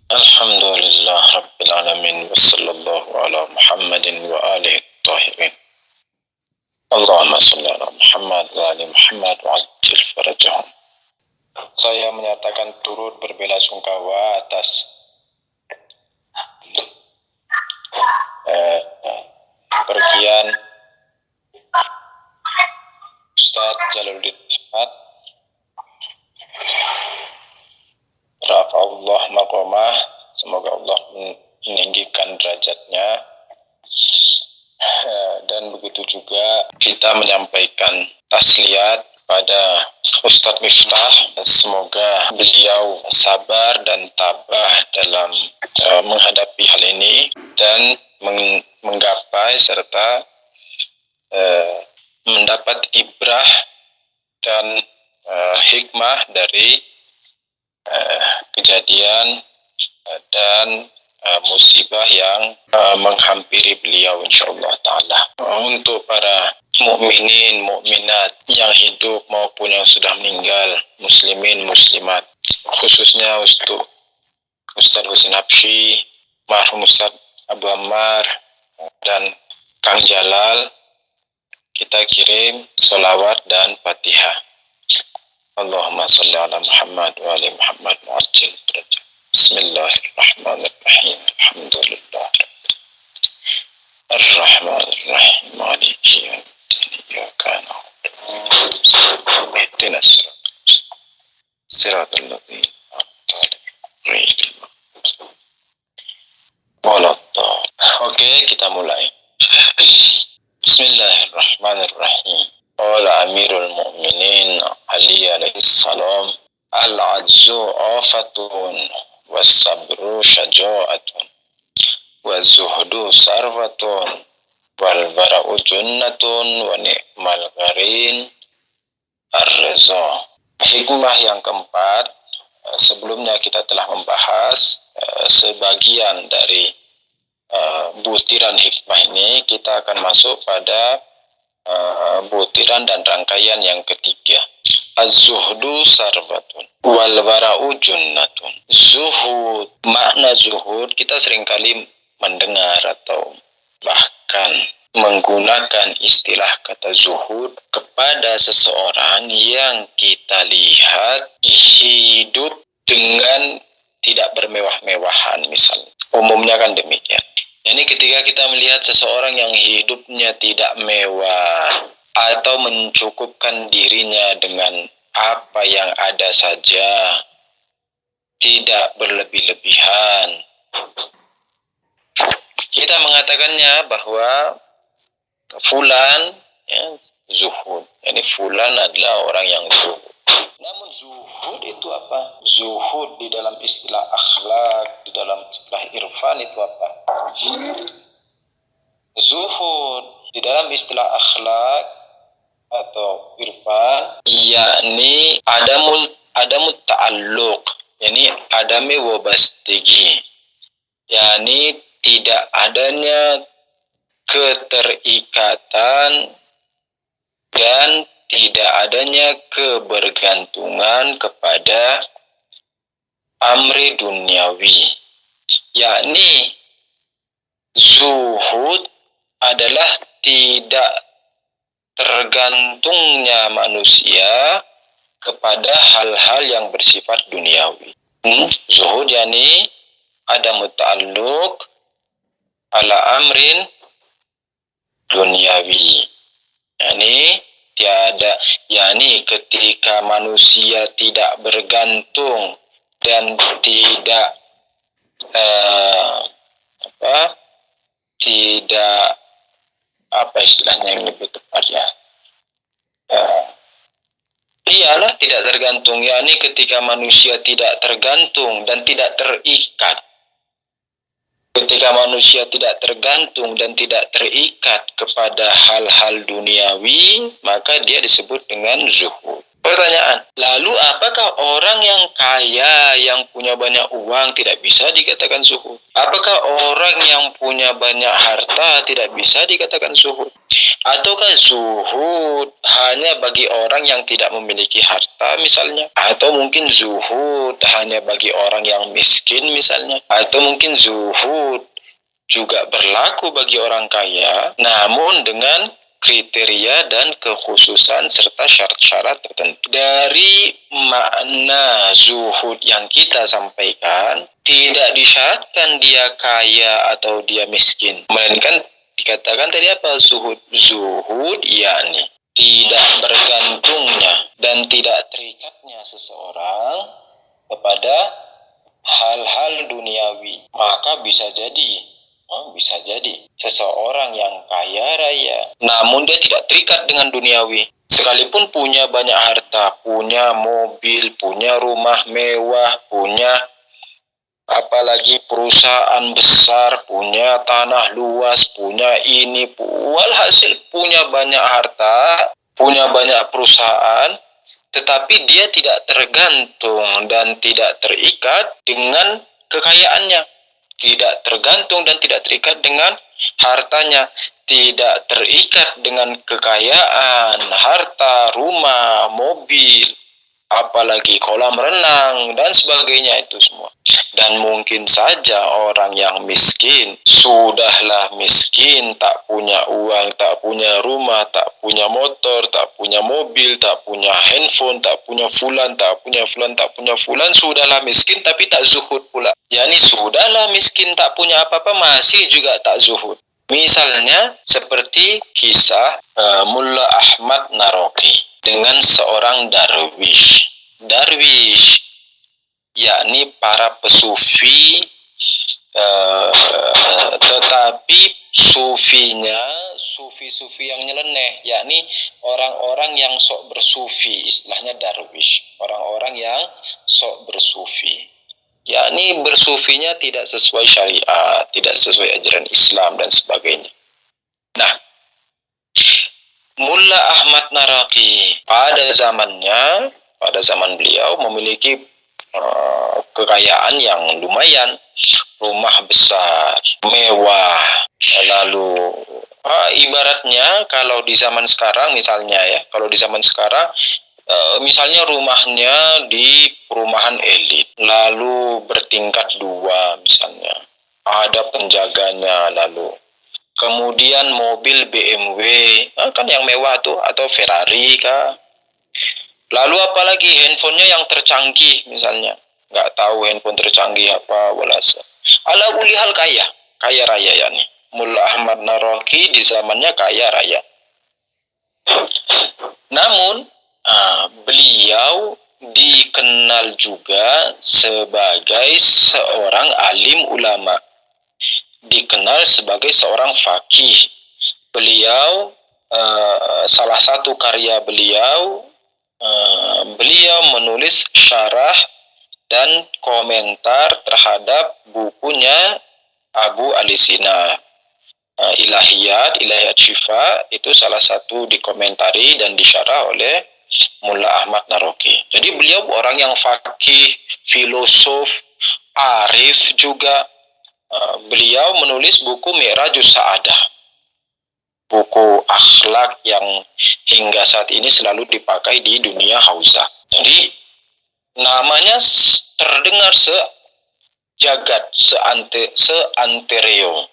Alhamdulillah Rabbil Alamin. Wassallallahu ala Muhammadin wa alihi tahirin. Allahumma salli ala Muhammad wa ali Muhammad wa ajil farajahum. Saya menyatakan turut berbelasungkawa atas pergian Ustaz Jalaluddin Ahmad, rafa'allah maqamah, semoga Allah meninggikan derajatnya. Dan begitu juga kita menyampaikan tasliat pada Ustadz Miftah, semoga beliau sabar dan tabah dalam menghadapi hal ini dan menggapai serta mendapat ibrah dan hikmah dari kejadian dan musibah yang menghampiri beliau insyaallah ta'ala. Untuk para mukminin, mukminat yang hidup maupun yang sudah meninggal, muslimin, muslimat, khususnya untuk Ustaz Husin Habsyi, marhum Ustaz Abu Ammar, dan Kang Jalal, kita kirim sholawat dan fatihah. Allahumma salli ala Muhammad wa ali Muhammad wa ajil farajah. Bismillahirrahmanirrahim. Alhamdulillah. Ar-Rahmanir-Rahim. Maliki yaumiddin. Iyyaka na'budu wa ihdinas siratal ladzina an'amta 'alaihim. Oke, kita mulai. Bismillahirrahmanirrahim. Qala Amirul Mu'minin Ali alaihi salam, al-'ajzu afatun was-sabru syaja'atun wa-zuhdu sarwatun wal-bara'u junnatun wa ni'mal gharin ar-ridha. Hikmah yang keempat, sebelumnya kita telah membahas sebagian dari butiran hikmah ini. Kita akan masuk pada butiran dan rangkaian yang ketiga. Az-zuhdu sarbatun wal wara'u junnatun. Zuhud, makna zuhud kita seringkali mendengar atau bahkan menggunakan istilah kata zuhud kepada seseorang yang kita lihat hidup dengan tidak bermewah-mewahan misalnya. Umumnya kan demikian. Jadi ketika kita melihat seseorang yang hidupnya tidak mewah atau mencukupkan dirinya dengan apa yang ada saja, tidak berlebih-lebihan, kita mengatakannya bahwa fulan zuhud. Jadi fulan adalah orang yang zuhud. Namun zuhud itu apa? Zuhud di dalam istilah akhlak, di dalam istilah irfan itu apa? Zuhud di dalam istilah akhlak atau irfan yakni adamut ta'alluq, yakni adami wabastigi, yakni tidak adanya keterikatan dan tidak adanya kebergantungan kepada amri duniawi. Yakni zuhud adalah tidak tergantungnya manusia kepada hal-hal yang bersifat duniawi. Zuhud yakni ada muta'alluq ala amrin duniawi. Yani ketika manusia tidak bergantung dan tidak apa istilahnya yang lebih tepat ya, iyalah tidak tergantung, yakni ketika manusia tidak tergantung dan tidak terikat. Ketika manusia tidak tergantung dan tidak terikat kepada hal-hal duniawi, maka dia disebut dengan zuhud. Pertanyaan, lalu apakah orang yang kaya, yang punya banyak uang tidak bisa dikatakan zuhud? Apakah orang yang punya banyak harta tidak bisa dikatakan zuhud? Ataukah zuhud hanya bagi orang yang tidak memiliki harta misalnya? Atau mungkin zuhud hanya bagi orang yang miskin misalnya? Atau mungkin zuhud juga berlaku bagi orang kaya, namun dengan kriteria dan kekhususan serta syarat-syarat tertentu. Dari makna zuhud yang kita sampaikan, tidak disyaratkan dia kaya atau dia miskin, melainkan dikatakan tadi apa? Zuhud yakni tidak bergantungnya dan tidak terikatnya seseorang kepada hal-hal duniawi. Maka bisa jadi seseorang yang kaya raya, namun dia tidak terikat dengan duniawi. Sekalipun punya banyak harta, punya mobil, punya rumah mewah, punya apalagi perusahaan besar, punya tanah luas, punya ini, walhasil punya banyak harta, punya banyak perusahaan, tetapi dia tidak tergantung dan tidak terikat dengan kekayaannya, tidak tergantung dan tidak terikat dengan hartanya, tidak terikat dengan kekayaan, harta, rumah, mobil, apalagi kolam renang dan sebagainya itu semua. Dan mungkin saja orang yang miskin, sudahlah miskin, tak punya uang, tak punya rumah, tak punya motor, tak punya mobil, tak punya handphone, tak punya fulan, tak punya fulan, tak punya fulan, sudahlah miskin tapi tak zuhud pula. Yani sudahlah miskin tak punya apa-apa masih juga tak zuhud. Misalnya seperti kisah Mullah Ahmad Naraqi dengan seorang darwish. Darwish yakni para pesufi, tetapi sufinya sufi-sufi yang nyeleneh, yakni orang-orang yang sok bersufi, istilahnya darwish, orang-orang yang sok bersufi, yakni bersufinya tidak sesuai syariat, tidak sesuai ajaran Islam dan sebagainya. Nah, Mullah Ahmad Naraqi pada zaman beliau memiliki kekayaan yang lumayan, rumah besar, mewah, lalu ibaratnya kalau di zaman sekarang misalnya misalnya rumahnya di perumahan elit, lalu bertingkat 2 misalnya, ada penjaganya, lalu kemudian mobil BMW, kan yang mewah tuh, atau Ferrari kah. Lalu apalagi handphonenya yang tercanggih misalnya. Nggak tahu handphone tercanggih apa, walasa. Ala kuli hal kaya raya ya nih. Mullah Ahmad Naraqi di zamannya kaya raya. Namun beliau dikenal juga sebagai seorang alim ulama, dikenal sebagai seorang faqih. Beliau salah satu karya beliau menulis syarah dan komentar terhadap bukunya Abu Ali Sina, Ilahiyat Syifa, itu salah satu dikomentari dan disyarah oleh Mullah Ahmad Naraqi. Jadi beliau orang yang faqih, filosof, arif juga. Beliau menulis buku Mi'rajus Sa'adah, buku akhlak yang hingga saat ini selalu dipakai di dunia hauzah. Jadi namanya terdengar sejagat, seantero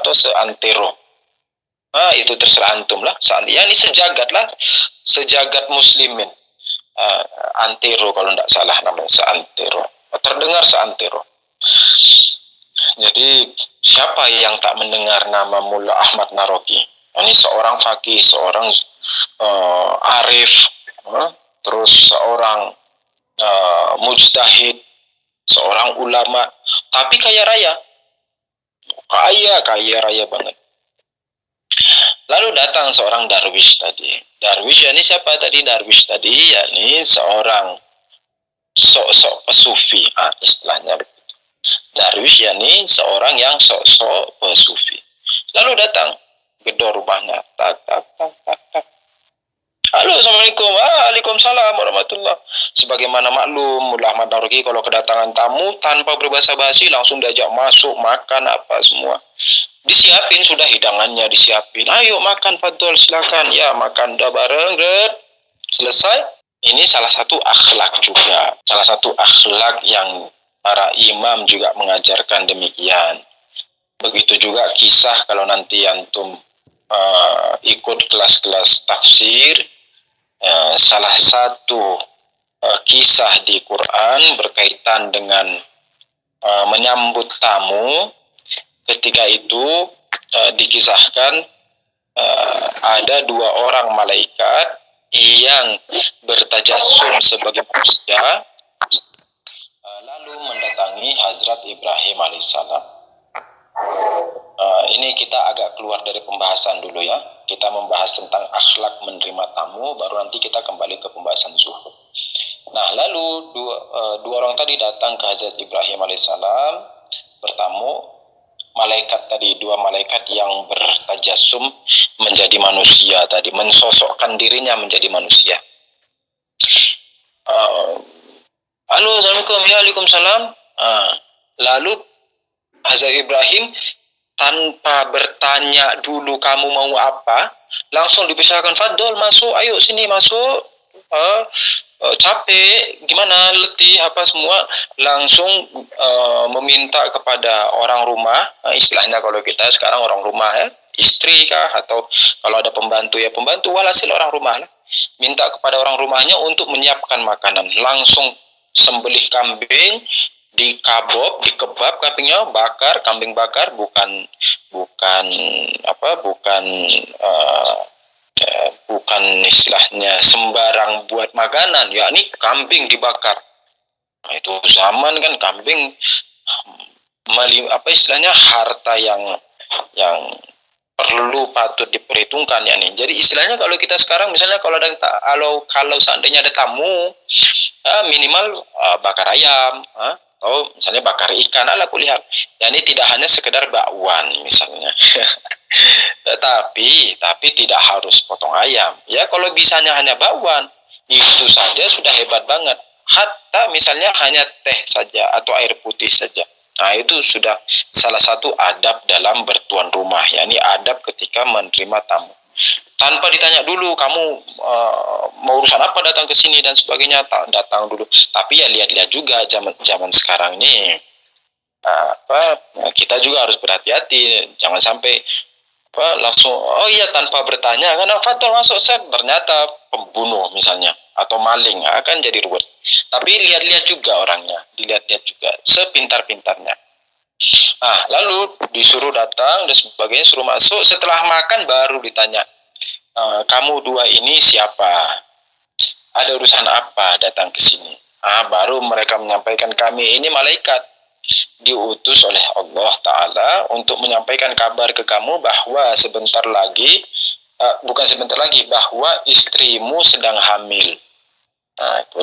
atau seantero. Itu terserah antum lah. Ya ini sejagat lah, sejagat muslimin. Antero kalau tidak salah namanya, seantero. Terdengar seantero. Jadi siapa yang tak mendengar nama Mullah Ahmad Naraqi? Ini seorang faqih, seorang arif, terus seorang mujtahid, seorang ulama, tapi kaya raya banget. Lalu datang seorang darwish tadi. Darwish ini siapa tadi? Darwish tadi yakni seorang sok-sok pesufi, istilahnya. Darwish yakni seorang yang sok-sok pesufi. Lalu datang, gedor rumahnya, tak. Halo, assalamualaikum. Waalaikumsalam warahmatullah. Sebagaimana maklum, Mullah Ahmad Naraqi kalau kedatangan tamu tanpa berbahasa basi langsung diajak masuk, makan apa semua. Disiapin sudah hidangannya, disiapin. Ayo makan Fadol, silakan. Ya makan dah bareng, selesai. Ini salah satu akhlak juga. Salah satu akhlak yang para imam juga mengajarkan demikian. Begitu juga kisah kalau nanti antum ikut kelas-kelas tafsir, salah satu kisah di Quran berkaitan dengan menyambut tamu. Ketika itu dikisahkan ada 2 orang malaikat yang bertajasum sebagai manusia lalu mendatangi Hazrat Ibrahim alaihissalam. Ini kita agak keluar dari pembahasan dulu ya. Kita membahas tentang akhlak menerima tamu, baru nanti kita kembali ke pembahasan zuhud. Nah, lalu dua orang tadi datang ke Hazrat Ibrahim alaihissalam, bertamu. Malaikat tadi, 2 malaikat yang bertajasum menjadi manusia tadi, mensosokkan dirinya menjadi manusia. Halo, assalamualaikum. Ya, waalaikumsalam. Lalu Hazrat Ibrahim tanpa bertanya dulu kamu mau apa, langsung dipisahkan. Fadol, masuk, ayo sini masuk. Capek, gimana, letih, apa semua, langsung meminta kepada orang rumah, istilahnya kalau kita sekarang orang rumah ya, istri kah, atau kalau ada pembantu ya pembantu, walhasil orang rumah lah, minta kepada orang rumahnya untuk menyiapkan makanan. Langsung sembelih kambing, dikebab kambingnya, bakar, kambing bakar, bukan istilahnya sembarang buat makanan, yakni kambing dibakar. Nah, itu zaman kan kambing istilahnya harta yang perlu patut diperhitungkan ya nih. Jadi istilahnya kalau kita sekarang misalnya kalau seandainya ada tamu, minimal bakar ayam, atau misalnya bakar ikan, ala kulihat. Ya ini tidak hanya sekedar bakwan misalnya. Tapi tidak harus potong ayam. Ya kalau bisanya hanya bakwan, itu saja sudah hebat banget. Hatta misalnya hanya teh saja atau air putih saja. Nah itu sudah salah satu adab dalam bertuan rumah, yakni adab ketika menerima tamu. Tanpa ditanya dulu kamu mau urusan apa datang ke sini dan sebagainya, datang dulu. Tapi ya lihat-lihat juga zaman sekarang ini kita juga harus berhati-hati, jangan sampai langsung tanpa bertanya kan Fadol masuk set, ternyata pembunuh misalnya atau maling, akan jadi ruwet. Tapi lihat-lihat juga orangnya, dilihat-lihat juga sepintar-pintarnya. Lalu disuruh datang dan sebagainya, suruh masuk. Setelah makan baru ditanya, kamu 2 ini siapa? Ada urusan apa datang ke sini? Baru mereka menyampaikan, kami ini malaikat diutus oleh Allah Ta'ala untuk menyampaikan kabar ke kamu bahwa bahwa istrimu sedang hamil.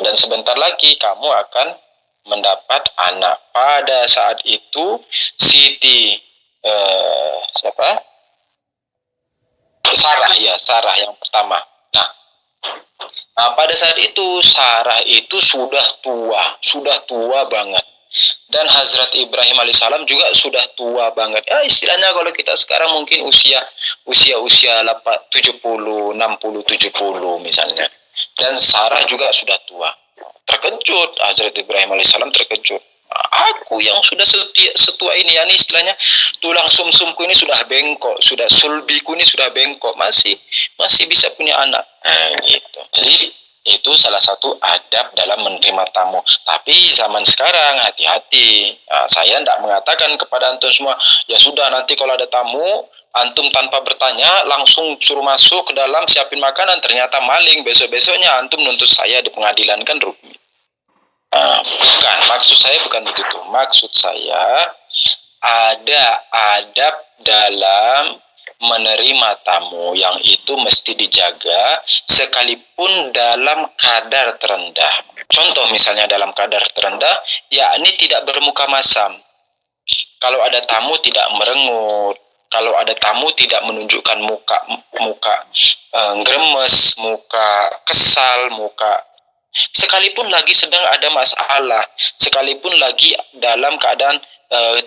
Dan sebentar lagi kamu akan mendapat anak. Pada saat itu Siti Sarah yang pertama. Pada saat itu Sarah itu sudah tua banget. Dan Hazrat Ibrahim alaihissalam juga sudah tua banget. Istilahnya kalau kita sekarang mungkin usia 70, 60, 70 misalnya. Dan Sarah juga sudah tua. Terkejut, Hazrat Ibrahim alaihissalam terkejut. Aku yang sudah setua ini, ya ini istilahnya tulang sumsumku ini sudah bengkok, sudah sulbiku ini sudah bengkok, masih bisa punya anak. Gitu. Jadi itu salah satu adab dalam menerima tamu. Tapi zaman sekarang hati-hati. Saya tidak mengatakan kepada antum semua, ya sudah nanti kalau ada tamu, antum tanpa bertanya langsung suruh masuk ke dalam, siapin makanan, ternyata maling, besok-besoknya antum nuntut saya di pengadilan, kan rugi. Bukan, maksud saya bukan begitu. Maksud saya ada adab dalam menerima tamu yang itu mesti dijaga sekalipun dalam kadar terendah. Contoh misalnya dalam kadar terendah, yakni tidak bermuka masam. Kalau ada tamu tidak merengut, kalau ada tamu tidak menunjukkan muka gremes, muka kesal, muka sekalipun lagi sedang ada masalah, sekalipun lagi dalam keadaan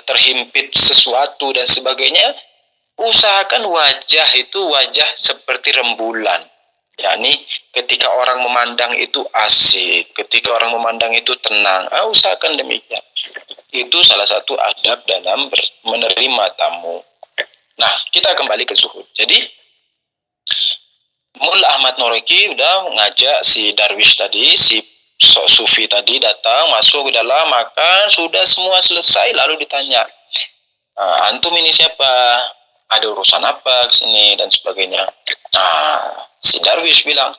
terhimpit sesuatu dan sebagainya, usahakan wajah itu wajah seperti rembulan. Yakni ketika orang memandang itu asik, ketika orang memandang itu tenang. Usahakan demikian. Itu salah satu adab dalam menerima tamu. Nah, kita kembali ke zuhud. Jadi, Mullah Ahmad Noroki udah ngajak si Darwish tadi, si sok sufi tadi datang, masuk ke dalam, makan, sudah semua selesai, lalu ditanya, antum ini siapa? Ada urusan apa ke sini dan sebagainya. Si Darwish bilang,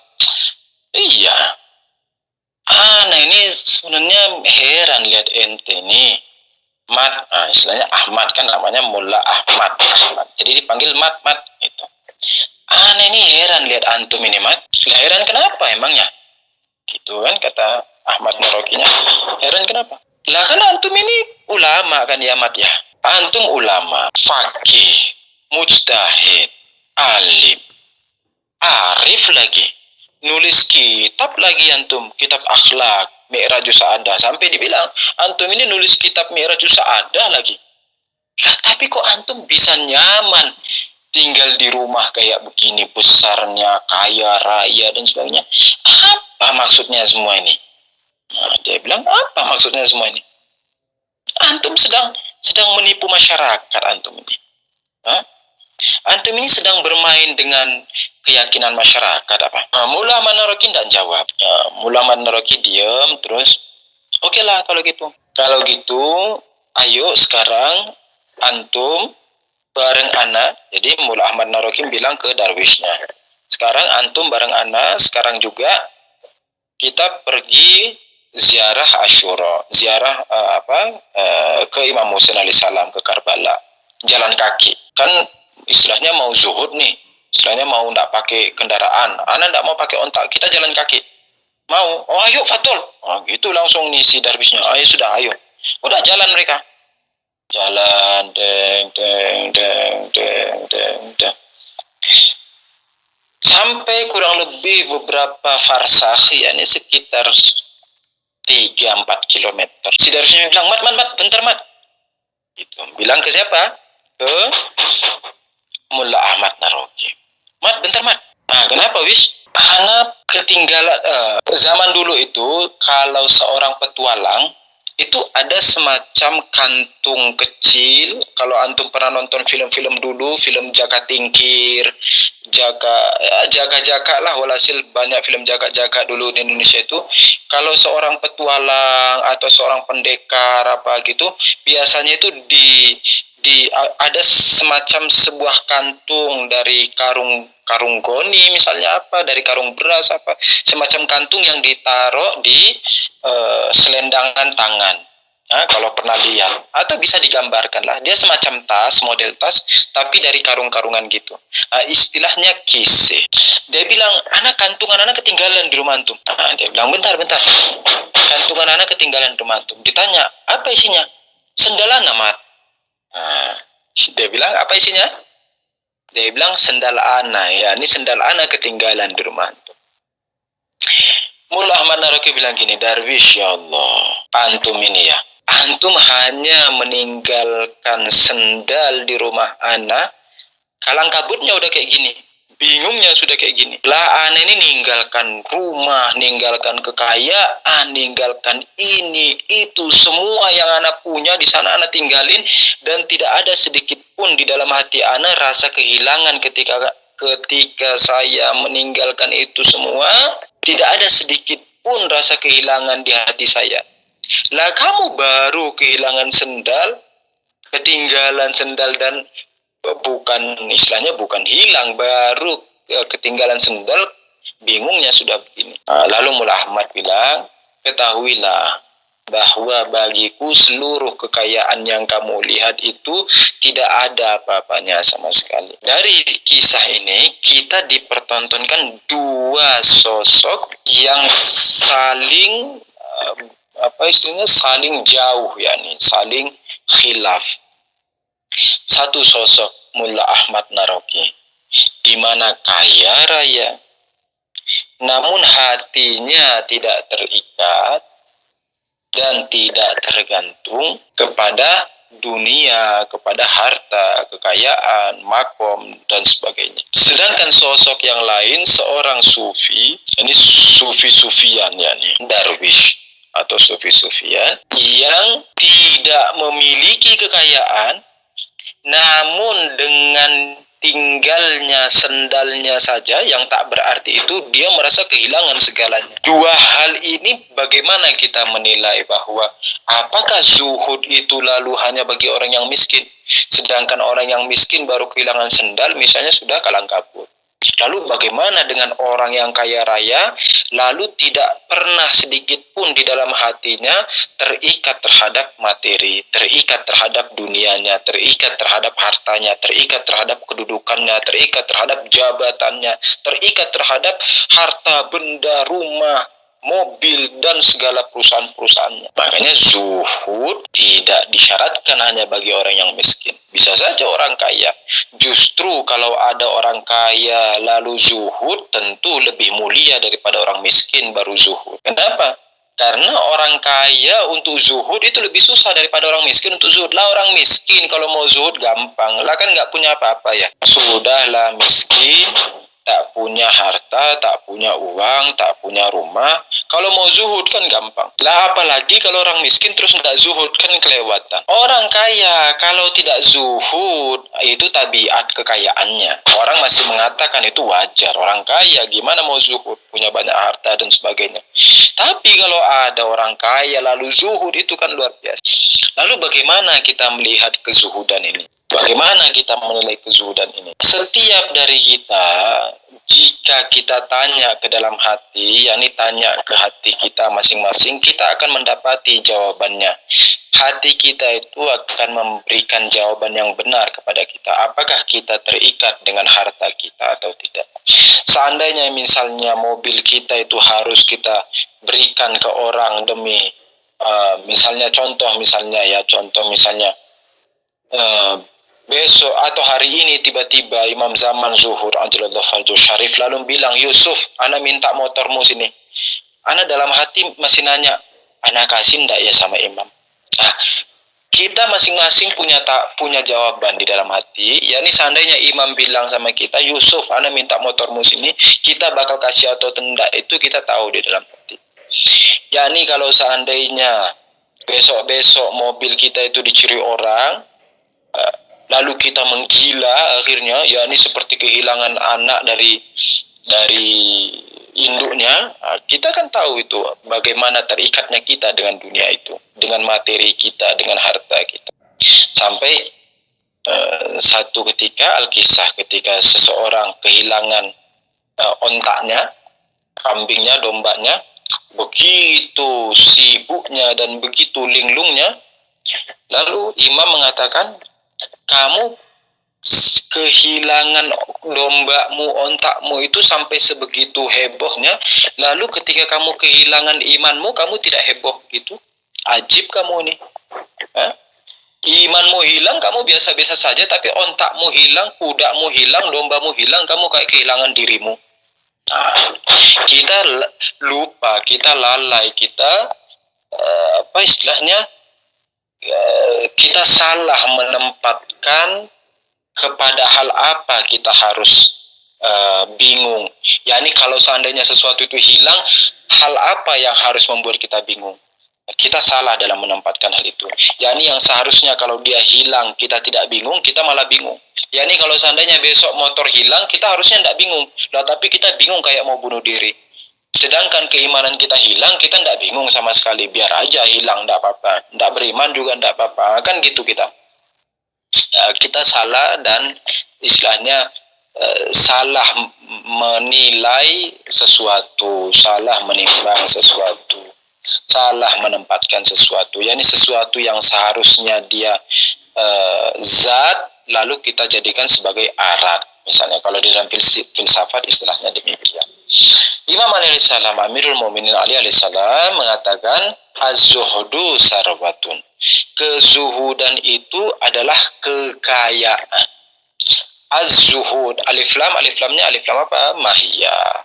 iya, nah ini sebenarnya heran lihat ente nih. Mat, istilahnya Ahmad kan namanya Mullah Ahmad. Jadi dipanggil Mat itu. Nah ini heran lihat antum ini Mat. Lah heran kenapa emangnya? Gitu kan kata Ahmad Norokinya. Heran kenapa? Lah kan antum ini ulama kan ya Mat ya. Antum ulama, fakih, mujtahid, alim, arif lagi. Nulis kitab lagi antum, kitab akhlak, Mi'rajus Sa'adah. Sampai dibilang, antum ini nulis kitab Mi'rajus Sa'adah lagi. Lah, tapi kok antum bisa nyaman tinggal di rumah kayak begini, besarnya, kaya, raya, dan sebagainya. Apa maksudnya semua ini? Nah, dia bilang, apa maksudnya semua ini? Antum sedang menipu masyarakat, antum ini. Antum ini sedang bermain dengan keyakinan masyarakat apa? Mullah Ahmad Noroki tidak jawab. Mullah Ahmad Noroki diam terus. Oke lah kalau gitu. Kalau gitu, ayo sekarang antum bareng ana. Jadi Mullah Ahmad Noroki bilang ke Darwishnya. Sekarang antum bareng ana. Sekarang juga kita pergi ziarah Asyura, ziarah ke Imam Husain alaihissalam ke Karbala. Jalan kaki. Kan istilahnya mau zuhud nih, istilahnya mau ndak pakai kendaraan, anak ndak mau pakai ontak, kita jalan kaki, mau, ayo Fatul, gitu langsung nih si Darwishnya, ayo sudah, ayo, udah jalan mereka, jalan, sampai kurang lebih beberapa farsakh, yakni sekitar 3-4 kilometer. Si Darwishnya bilang, mat, bentar mat, gitu, bilang ke siapa? Ke Mullah Ahmad Noroki. Mat, bentar Mat. Kenapa Wis? Karena ketinggalan zaman dulu itu kalau seorang petualang itu ada semacam kantung kecil. Kalau antum pernah nonton film-film dulu, film Jaka Tingkir, Jaka lah, walhasil banyak film Jaka dulu di Indonesia itu. Kalau seorang petualang atau seorang pendekar apa gitu, biasanya itu ada semacam sebuah kantung dari karung goni misalnya apa, dari karung beras apa, semacam kantung yang ditaruh di selendangan tangan. Kalau pernah lihat atau bisa digambarkan lah, dia semacam tas, model tas tapi dari karung-karungan gitu. Istilahnya kise. Dia bilang, kantungan anak ketinggalan di rumah antum. Dia bilang, bentar, kantungan anak ketinggalan di rumah antum. Ditanya, apa isinya? Sendalan amat. Dia bilang, apa isinya? Dia bilang, sendal ana. Ya, ini sendal ana ketinggalan di rumah antum. Mullah Ahmad Noroki bilang gini, Darwish, ya Allah, antum ini ya, antum hanya meninggalkan sendal di rumah ana, kalang kabutnya udah kayak gini, bingungnya sudah kayak gini. Lah ana ini ninggalkan rumah, ninggalkan kekayaan, ninggalkan ini, itu, semua yang ana punya di sana ana tinggalin, dan tidak ada sedikit pun di dalam hati ana rasa kehilangan ketika saya meninggalkan itu semua. Tidak ada sedikit pun rasa kehilangan di hati saya. Lah kamu baru kehilangan sendal, ketinggalan sendal, dan istilahnya bukan hilang, baru ketinggalan sendal, bingungnya sudah begini. Lalu Mullah Ahmad bilang, ketahuilah bahwa bagiku seluruh kekayaan yang kamu lihat itu tidak ada apa-apanya sama sekali. Dari kisah ini kita dipertontonkan dua sosok yang saling saling jauh, yakni saling khilaf. Satu sosok Mullah Ahmad Noroki, di mana kaya raya, namun hatinya tidak terikat dan tidak tergantung kepada dunia, kepada harta, kekayaan, makom, dan sebagainya. Sedangkan sosok yang lain, seorang sufi, ini sufi-sufian yakni darwish atau sufi-sufian yang tidak memiliki kekayaan, namun dengan tinggalnya sendalnya saja yang tak berarti itu dia merasa kehilangan segalanya. Dua hal ini bagaimana kita menilai bahwa apakah zuhud itu lalu hanya bagi orang yang miskin, sedangkan orang yang miskin baru kehilangan sendal misalnya sudah kalang kabut. Lalu bagaimana dengan orang yang kaya raya, lalu tidak pernah sedikit pun di dalam hatinya terikat terhadap materi, terikat terhadap dunianya, terikat terhadap hartanya, terikat terhadap kedudukannya, terikat terhadap jabatannya, terikat terhadap harta, benda, rumah, mobil, dan segala perusahaan-perusahaannya. Makanya zuhud tidak disyaratkan hanya bagi orang yang miskin. Bisa saja orang kaya. Justru kalau ada orang kaya lalu zuhud, tentu lebih mulia daripada orang miskin baru zuhud. Kenapa? Karena orang kaya untuk zuhud itu lebih susah daripada orang miskin untuk zuhud. Lah orang miskin kalau mau zuhud gampang. Lah kan nggak punya apa-apa ya. Sudahlah miskin, tak punya harta, tak punya uang, tak punya rumah. Kalau mau zuhud kan gampang. Lah apalagi kalau orang miskin terus tidak zuhud, kan kelewatan. Orang kaya kalau tidak zuhud itu tabiat kekayaannya. Orang masih mengatakan itu wajar. Orang kaya gimana mau zuhud, punya banyak harta dan sebagainya. Tapi kalau ada orang kaya lalu zuhud itu kan luar biasa. Lalu bagaimana kita melihat kezuhudan ini? Bagaimana kita menilai kezuhudan ini? Setiap dari kita, jika kita tanya ke dalam hati, yakni tanya ke hati kita masing-masing, kita akan mendapati jawabannya. Hati kita itu akan memberikan jawaban yang benar kepada kita. Apakah kita terikat dengan harta kita atau tidak? Seandainya misalnya mobil kita itu harus kita berikan ke orang demi misalnya besok atau hari ini tiba-tiba Imam Zaman Zuhur Ajalallahu Farjul Syarif lalu bilang, Yusuf, ana minta motormu sini. Ana dalam hati masih nanya, ana kasih ndak ya sama Imam? Nah, kita masing-masing punya jawaban di dalam hati. Yakni seandainya Imam bilang sama kita, Yusuf, ana minta motormu sini, kita bakal kasih atau tidak itu kita tahu di dalam hati. Yakni kalau seandainya besok-besok mobil kita itu dicuri orang, lalu kita menggila akhirnya, yakni seperti kehilangan anak dari induknya, kita kan tahu itu bagaimana terikatnya kita dengan dunia itu, dengan materi kita, dengan harta kita. Sampai satu ketika Alkisah ketika seseorang kehilangan ontaknya, kambingnya, dombanya, begitu sibuknya dan begitu linglungnya, lalu Imam mengatakan, kamu kehilangan dombamu, ontakmu itu sampai sebegitu hebohnya, lalu ketika kamu kehilangan imanmu, kamu tidak heboh gitu? Ajib kamu nih. Imanmu hilang, kamu biasa-biasa saja, tapi ontakmu hilang, kudamu hilang, dombamu hilang, kamu kayak kehilangan dirimu. Kita lupa, kita lalai, kita kita salah menempatkan kepada hal apa kita harus bingung. yakni kalau seandainya sesuatu itu hilang, hal apa yang harus membuat kita bingung? Kita salah dalam menempatkan hal itu. yakni yang seharusnya kalau dia hilang kita tidak bingung, kita malah bingung. yakni kalau seandainya besok motor hilang, kita harusnya tidak bingung. Tapi kita bingung kayak mau bunuh diri. Sedangkan keimanan kita hilang, kita tidak bingung sama sekali. Biar aja hilang, tidak apa-apa. Tidak beriman juga tidak apa-apa. Kan gitu kita. Kita salah dan istilahnya salah menilai sesuatu, salah menimbang sesuatu, salah menempatkan sesuatu. yakni sesuatu yang seharusnya dia zat, lalu kita jadikan sebagai arat. Misalnya kalau di dalam filsafat istilahnya demikian. Imam Ali alaihissalam, Amirul Mukminin Ali alaihissalam mengatakan, az-zuhdu sarwatun. Kezuhudan itu adalah kekayaan. Az-zuhud, alif lamnya alif lam apa? Mahiyah.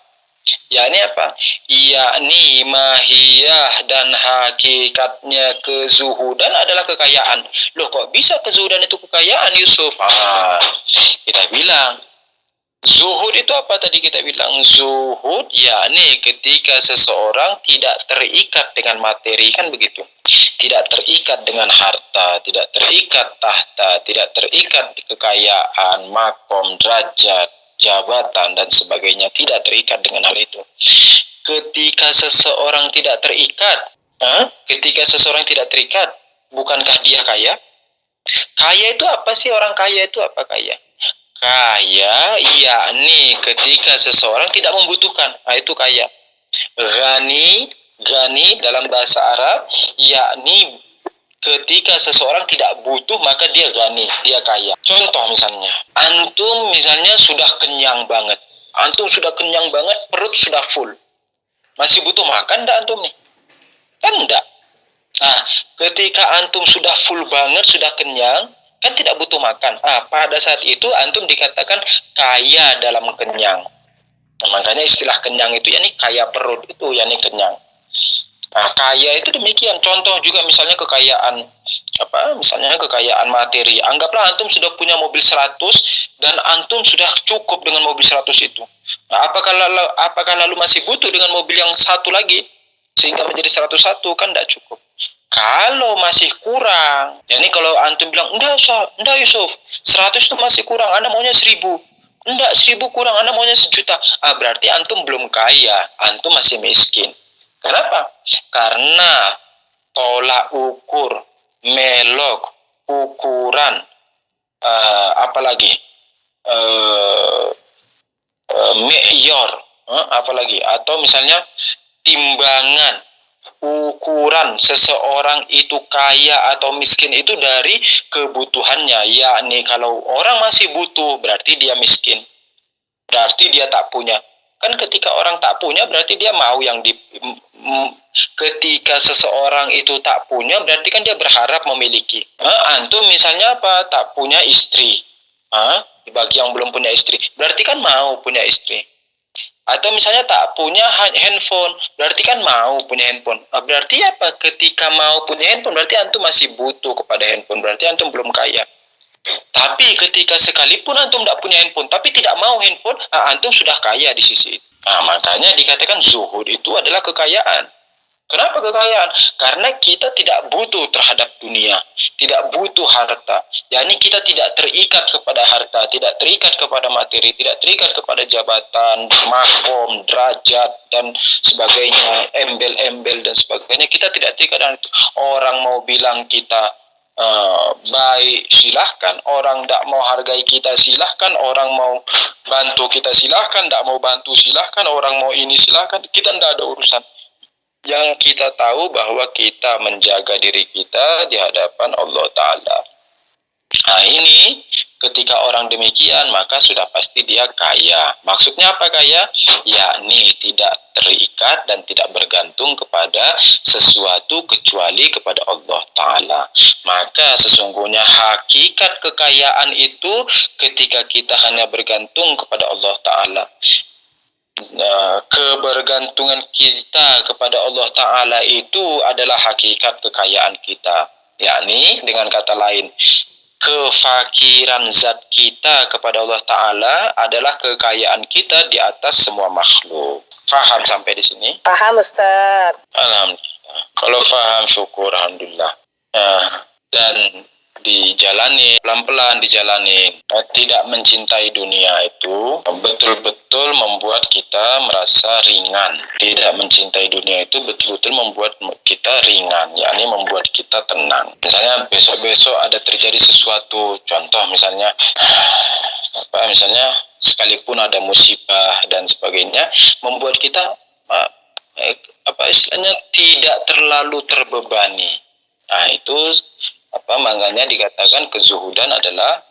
Yakni apa? Yakni mahiyah dan hakikatnya kezuhudan adalah kekayaan. Loh, kok bisa kezuhudan itu kekayaan, Yusuf? Kita bilang zuhud itu apa tadi kita bilang? Zuhud yakni ketika seseorang tidak terikat dengan materi, kan begitu. Tidak terikat dengan harta, tidak terikat tahta, tidak terikat kekayaan, makom, derajat, jabatan dan sebagainya, tidak terikat dengan hal itu. Ketika seseorang tidak terikat, ketika seseorang tidak terikat, bukankah dia kaya? Kaya itu apa sih? Orang kaya itu apa kaya? Kaya yakni ketika seseorang tidak membutuhkan, itu kaya. Gani, gani dalam bahasa Arab yakni ketika seseorang tidak butuh maka dia gani, dia kaya. Contoh misalnya, antum misalnya sudah kenyang banget. Antum sudah kenyang banget, perut sudah full. Masih butuh makan enggak antum nih? Kan enggak. Nah, ketika antum sudah full banget, sudah kenyang, kan tidak butuh makan. Pada saat itu antum dikatakan kaya dalam kenyang. Nah, makanya istilah kenyang itu yakni kaya perut itu yakni kenyang. Nah, kaya itu demikian. Contoh juga misalnya kekayaan misalnya kekayaan materi. Anggaplah antum sudah punya mobil 100 dan antum sudah cukup dengan mobil 100 itu. Nah, apakah lalu masih butuh dengan mobil yang satu lagi sehingga menjadi 101? Kan tidak cukup. Kalau masih kurang, ya ini kalau antum bilang, enggak Yusuf, 100 itu masih kurang, Anda maunya 1000. Enggak, 1000 kurang, Anda maunya 1 juta. Berarti antum belum kaya, antum masih miskin. Kenapa? Karena tolak ukur, melok, ukuran, apalagi, me'yor, apalagi, atau misalnya timbangan, ukuran seseorang itu kaya atau miskin itu dari kebutuhannya. Yakni kalau orang masih butuh berarti dia miskin, berarti dia tak punya. Kan ketika orang tak punya berarti dia mau yang ketika seseorang itu tak punya berarti kan dia berharap memiliki. Antum misalnya apa? Tak punya istri. Bagi yang belum punya istri berarti kan mau punya istri. Atau misalnya tak punya handphone, berarti kan mau punya handphone. Berarti apa? Ketika mau punya handphone, berarti antum masih butuh kepada handphone. Berarti antum belum kaya. Tapi ketika sekalipun antum tidak punya handphone, tapi tidak mau handphone, antum sudah kaya di sisi itu. Makanya dikatakan zuhud itu adalah kekayaan. Kenapa kekayaan? Karena kita tidak butuh terhadap dunia, tidak butuh harta. Yakni kita tidak terikat kepada harta, tidak terikat kepada materi, tidak terikat kepada jabatan, makom, derajat dan sebagainya, embel-embel dan sebagainya. Kita tidak terikat dengan itu. Orang mau bilang kita baik, silahkan. Orang tidak mau hargai kita, silahkan. Orang mau bantu kita, silahkan. Tidak mau bantu, silahkan. Orang mau ini, silahkan. Kita tidak ada urusan. Yang kita tahu bahwa kita menjaga diri kita di hadapan Allah Ta'ala. Nah ini ketika orang demikian maka sudah pasti dia kaya. Maksudnya apa kaya? Yakni tidak terikat dan tidak bergantung kepada sesuatu kecuali kepada Allah Ta'ala. Maka sesungguhnya hakikat kekayaan itu ketika kita hanya bergantung kepada Allah Ta'ala. Kebergantungan kita kepada Allah Ta'ala itu adalah hakikat kekayaan kita. Yakni dengan kata lain, kefakiran zat kita kepada Allah Ta'ala adalah kekayaan kita di atas semua makhluk. Faham sampai di sini? Paham Ustaz. Alhamdulillah. Kalau faham syukur Alhamdulillah. Dan dijalani, pelan-pelan dijalani. Tidak mencintai dunia itu betul-betul membuat kita merasa ringan. Tidak mencintai dunia itu betul-betul membuat kita ringan, yakni membuat kita tenang. Misalnya besok-besok ada terjadi sesuatu, contoh misalnya misalnya sekalipun ada musibah dan sebagainya, membuat kita istilahnya tidak terlalu terbebani. Itu makanya dikatakan kezuhudan adalah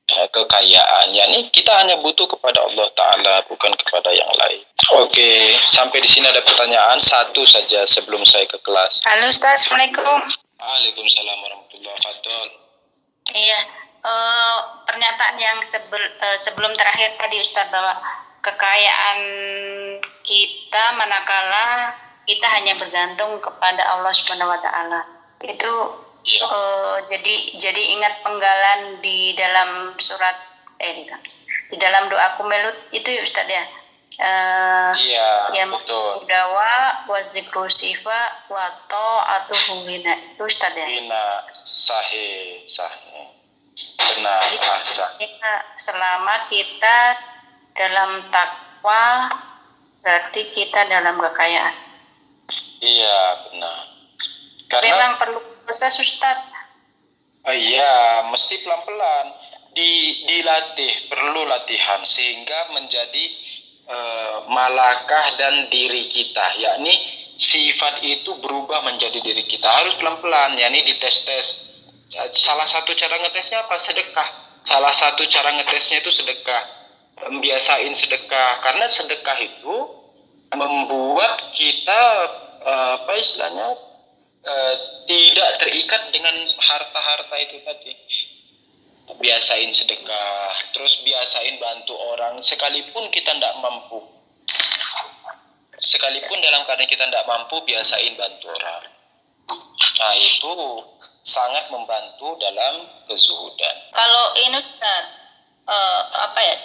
kekayaan. Yani kita hanya butuh kepada Allah Ta'ala, bukan kepada yang lain. Oke, sampai di sini ada pertanyaan satu saja sebelum saya ke kelas. Halo Ustaz, Assalamualaikum. Waalaikumsalam warahmatullahi wabarakatuh. Iya, pernyataan yang sebelum terakhir tadi Ustaz bahwa kekayaan kita manakala kita hanya bergantung kepada Allah Subhanahu wa taala. Itu jadi ingat penggalan di dalam surat di dalam doa kumelut itu ya Ustaz ya. Ya betul. Dawa wa zikru sifa wa ta'atuhu hina itu Ustaz ya. Sahih. Benar. Selama kita dalam takwa berarti kita dalam kekayaan. Iya, benar. Tapi memang perlu proses Ustaz. Iya, mesti pelan-pelan dilatih, perlu latihan sehingga menjadi malakah dan diri kita, yakni sifat itu berubah menjadi diri kita. Harus pelan-pelan, yakni dites-tes. Salah satu cara ngetesnya apa? Sedekah. Salah satu cara ngetesnya itu sedekah. Membiasain sedekah, karena sedekah itu membuat kita tidak terikat dengan harta-harta itu tadi. Biasain sedekah, terus biasain bantu orang sekalipun kita tidak mampu. Sekalipun dalam keadaan kita tidak mampu, biasain bantu orang. Nah, itu sangat membantu dalam kezuhudan. Kalau ini Ustaz,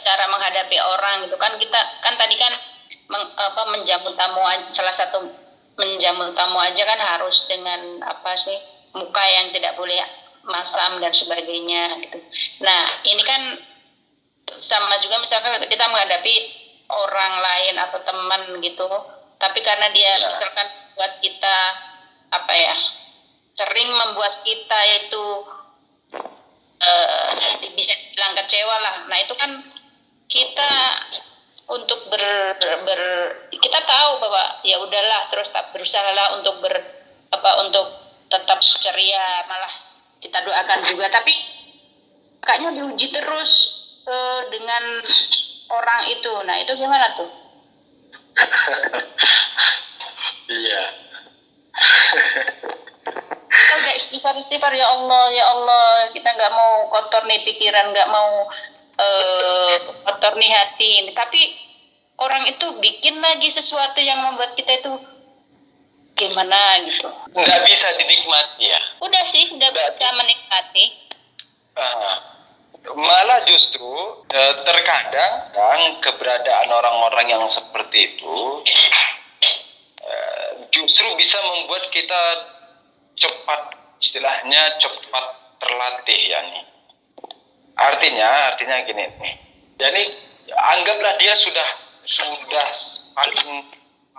cara menghadapi orang gitu kan, kita kan tadi kan menjamu tamu, salah satu menjamu tamu aja kan harus dengan muka yang tidak boleh masam dan sebagainya gitu. Nah, ini kan sama juga misalkan kita menghadapi orang lain atau teman gitu, tapi karena dia misalkan buat kita sering membuat kita itu bisa bilang kecewa lah. Nah, itu kan kita untuk kita tahu bahwa ya udahlah, terus berusaha lah untuk untuk tetap ceria, malah kita doakan juga, tapi kayaknya diuji terus dengan orang itu. Nah, itu gimana tuh? Iya. Kita udah istighfar ya Allah, kita nggak mau kotor nih pikiran, nggak mau kotor nih hati, tapi orang itu bikin lagi sesuatu yang membuat kita itu gimana gitu. Nggak bisa dinikmati ya. Udah bisa menikmati. Malah justru terkadang keberadaan orang-orang yang seperti itu justru bisa membuat kita cepat terlatih ya nih. Artinya gini nih. Jadi anggaplah dia sudah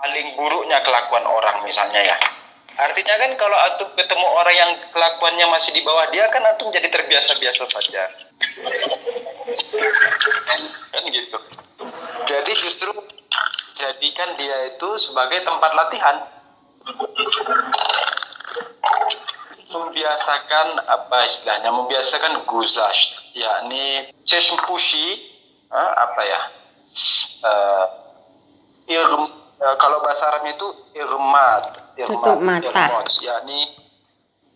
paling buruknya kelakuan orang misalnya ya. Artinya kan kalau antum ketemu orang yang kelakuannya masih di bawah dia, kan antum jadi terbiasa-biasa saja. Kan gitu. Jadi justru jadikan dia itu sebagai tempat latihan. Membiasakan guzash, yakni cheshmpushi, kalau bahasa Arabnya itu tutup mata, yakni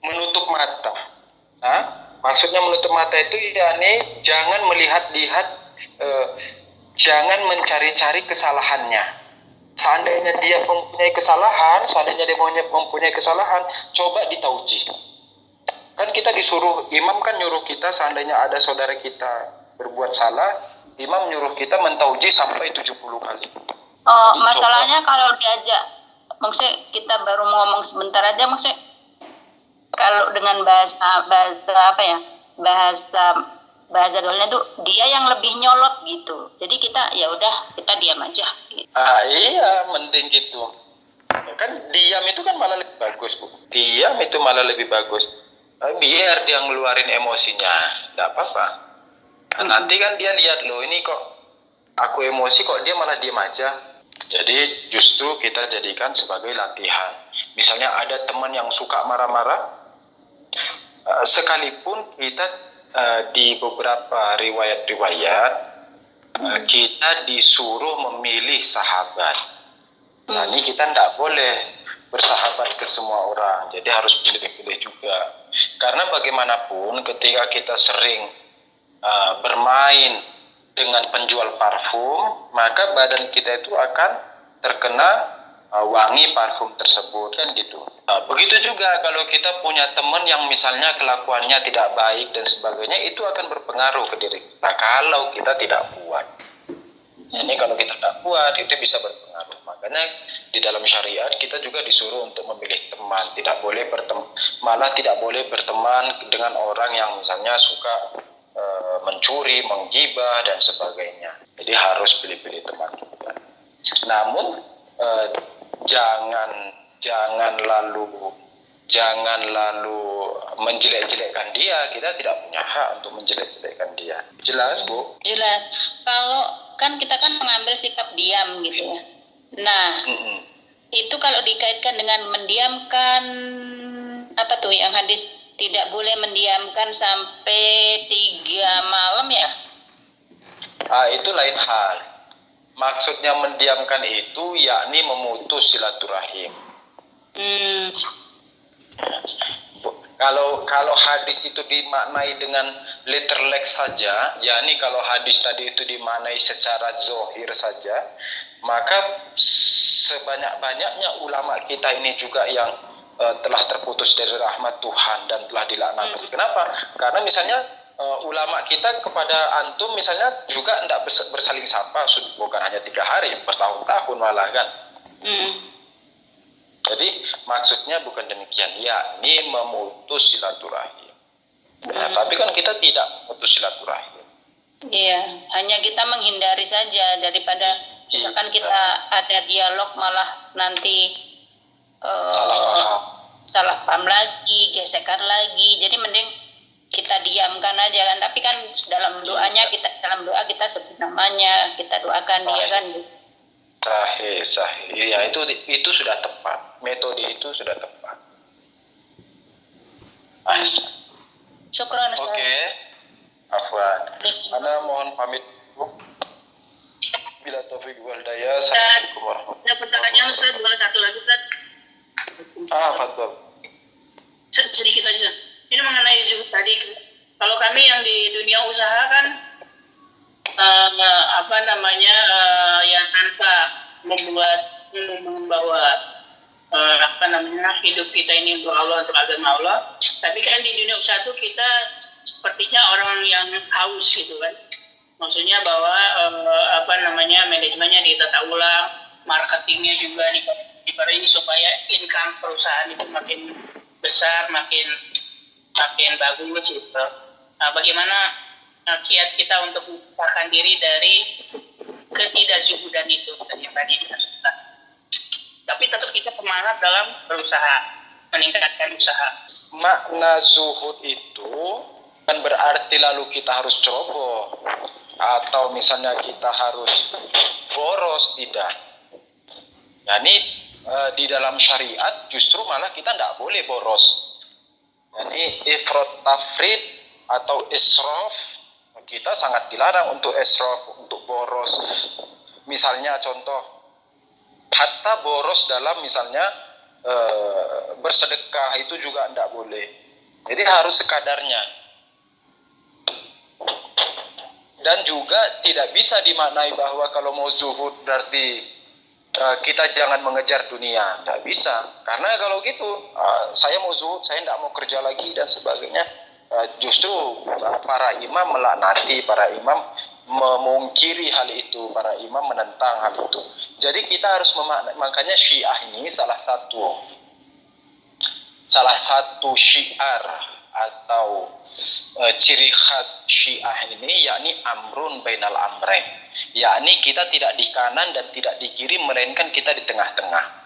menutup mata. Maksudnya menutup mata itu yakni jangan melihat-lihat, jangan mencari-cari kesalahannya. Seandainya dia mempunyai kesalahan, coba ditauji. Kan kita disuruh, imam kan nyuruh kita, seandainya ada saudara kita berbuat salah, imam nyuruh kita mentauji sampai 70 kali. Masalahnya kalau diajak, maksudnya kita baru ngomong sebentar aja, maksudnya kalau dengan bahasa gaulnya tuh dia yang lebih nyolot gitu. Jadi kita diam aja gitu. Iya, mending gitu. Kan diam itu kan malah lebih bagus, Bu. Diam itu malah lebih bagus. Biar dia ngeluarin emosinya, enggak apa-apa. Nanti kan dia lihat, loh ini kok aku emosi kok dia malah diam aja. Jadi justru kita jadikan sebagai latihan. Misalnya ada teman yang suka marah-marah, sekalipun kita di beberapa riwayat kita disuruh memilih sahabat. Nah, ini kita tidak boleh bersahabat ke semua orang, jadi harus pilih-pilih juga. Karena bagaimanapun ketika kita sering bermain dengan penjual parfum, maka badan kita itu akan terkena wangi parfum tersebut, kan gitu. Begitu juga kalau kita punya teman yang misalnya kelakuannya tidak baik dan sebagainya, itu akan berpengaruh ke diri kita kalau kita tidak kuat. Ini kalau kita tidak kuat itu bisa berpengaruh. Makanya di dalam syariat kita juga disuruh untuk memilih teman, malah tidak boleh berteman dengan orang yang misalnya suka mencuri, menggibah dan sebagainya. Jadi harus pilih-pilih teman juga. Namun jangan lalu menjelek-jelekkan dia. Kita tidak punya hak untuk menjelek-jelekkan dia. Jelas, Bu? Jelas. Kalau kan kita kan mengambil sikap diam gitu ya. Nah, itu kalau dikaitkan dengan mendiamkan, apa tuh yang hadis tidak boleh mendiamkan sampai 3 malam ya? Itu lain hal. Maksudnya mendiamkan itu yakni memutus silaturahim. Kalau hadis itu dimaknai dengan literal saja, yakni kalau hadis tadi itu dimaknai secara zahir saja, maka sebanyak-banyaknya ulama kita ini juga yang telah terputus dari rahmat Tuhan dan telah dilaknati. Kenapa? Karena misalnya ulama kita kepada antum misalnya juga tidak bersaling sapa, bukan hanya 3 hari, bertahun-tahun malah kan. Jadi maksudnya bukan demikian, yakni memutus silaturahim. Nah, tapi kan kita tidak memutus silaturahim. Iya, hanya kita menghindari saja daripada misalkan kita ada dialog malah nanti salah paham lagi, gesekan lagi. Jadi mending kita diamkan aja kan. Tapi kan dalam doa kita sebut namanya, kita doakan dia kan. Sahih. Ya itu sudah tepat. Metode itu sudah tepat. Syukran. Oke. Afwan. Ana mohon pamit. Bila taufik wal hidayah. Assalamualaikum warahmatullahi wabarakatuh. Pertanyaannya Ustaz, boleh satu lagi Ustaz? Fadhol. Sedikit aja. Ini mengenai zuhud tadi. Kalau kami yang di dunia usaha kan yang tanpa membawa hidup kita ini untuk Allah, untuk agama Allah. Tapi kan di dunia usaha itu kita sepertinya orang yang haus gitu kan. Maksudnya bahwa manajemennya ditata ulang, marketingnya juga ini supaya income perusahaan itu makin besar, makin bagus gitu. Nah, bagaimana kiat kita untuk menciptakan diri dari ketidakzuhudan itu yang tadi disebut. Tapi tetap kita semangat dalam berusaha meningkatkan usaha. Makna zuhud itu kan berarti lalu kita harus ceroboh atau misalnya kita harus boros, tidak. Nah, ini di dalam syariat justru malah kita tidak boleh boros. Ini ifrat tafrid atau israf, kita sangat dilarang untuk israf, untuk boros. Misalnya contoh, hatta boros dalam misalnya bersedekah itu juga tidak boleh. Jadi harus sekadarnya. Dan juga tidak bisa dimaknai bahwa kalau mau zuhud berarti kita jangan mengejar dunia. Tidak bisa. Karena kalau gitu, saya mau zuhud, saya tidak mau kerja lagi dan sebagainya. Justru para imam melaknati, para imam memungkiri hal itu, para imam menentang hal itu. Jadi kita harus makanya Syiah ini salah satu syiar atau ciri khas Syiah ini yakni amrun bainal amrain, yakni kita tidak di kanan dan tidak di kiri, melainkan kita di tengah-tengah.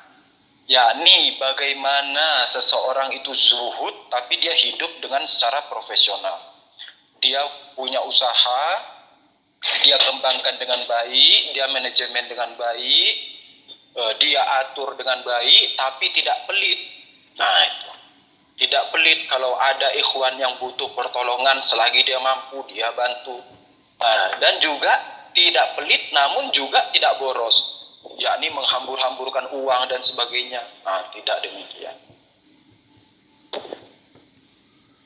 Yakni bagaimana seseorang itu zuhud tapi dia hidup dengan secara profesional. Dia punya usaha, dia kembangkan dengan baik, dia manajemen dengan baik, dia atur dengan baik, tapi tidak pelit. Nah itu, tidak pelit. Kalau ada ikhwan yang butuh pertolongan, selagi dia mampu, dia bantu. Nah, dan juga tidak pelit, namun juga tidak boros, yakni menghambur-hamburkan uang dan sebagainya. Nah, tidak demikian.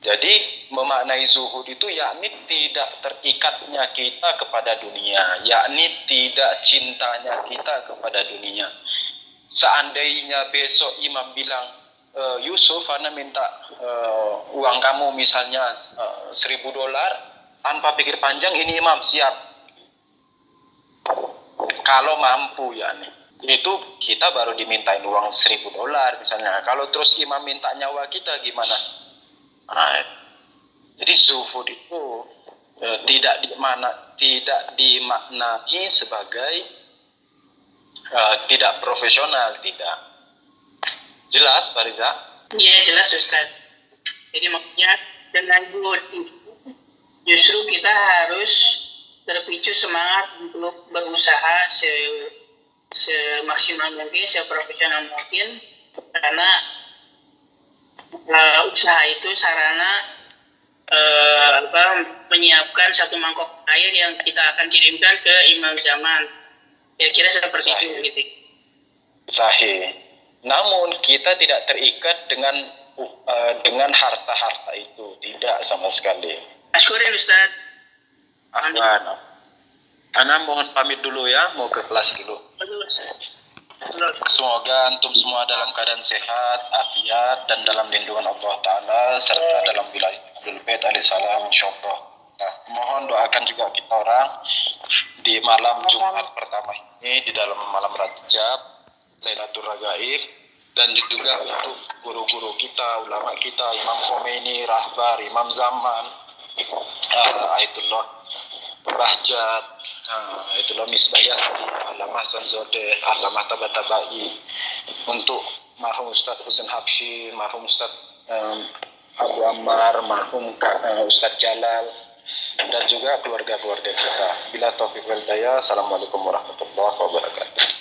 Jadi memaknai zuhud itu yakni tidak terikatnya kita kepada dunia, yakni tidak cintanya kita kepada dunia. Seandainya besok imam bilang, Yusuf, ana minta uang kamu misalnya $1.000, tanpa pikir panjang ini imam siap. Kalau mampu yakni. Itu kita baru dimintain uang $1.000 misalnya. Kalau terus imam minta nyawa kita gimana? Nah, jadi zuhud itu tidak dimaknai sebagai tidak profesional, tidak. Jelas, Pak Riza? Iya, jelas Ustaz. Jadi maksudnya dengan zuhud justru kita harus terpicu semangat untuk berusaha semaksimal mungkin, seprofesional mungkin, karena usaha itu sarana menyiapkan satu mangkok air yang kita akan kirimkan ke imam zaman. Kira-kira seperti itu gitu. Sahih. Namun kita tidak terikat dengan harta-harta itu, tidak sama sekali. Askurin Ustaz. Ana mohon pamit dulu ya, mau ke kelas dulu. Semoga antum semua dalam keadaan sehat, afiat, dan dalam lindungan Allah Ta'ala, serta dalam wilayah Ahlul Bait alaihissalam insyaallah. Nah, mohon doakan juga kita orang di malam Jumat pertama ini, di dalam malam Rajab, Lailatul Ragaib, dan juga untuk guru-guru kita, ulama kita, Imam Khomeini, Rahbar, Imam Zaman, Ayatullah Bahjat, Ayatullah Misbah Yasri, Allamah Hasan Zodeh, Allamah Tabatabai, untuk marhum Ustaz Husain Habsyi, marhum Ustaz Abu Ammar, marhum Ustaz Jalal, dan juga keluarga-keluarga kita. Bila taufiq wal hidayah, assalamualaikum warahmatullahi wabarakatuh.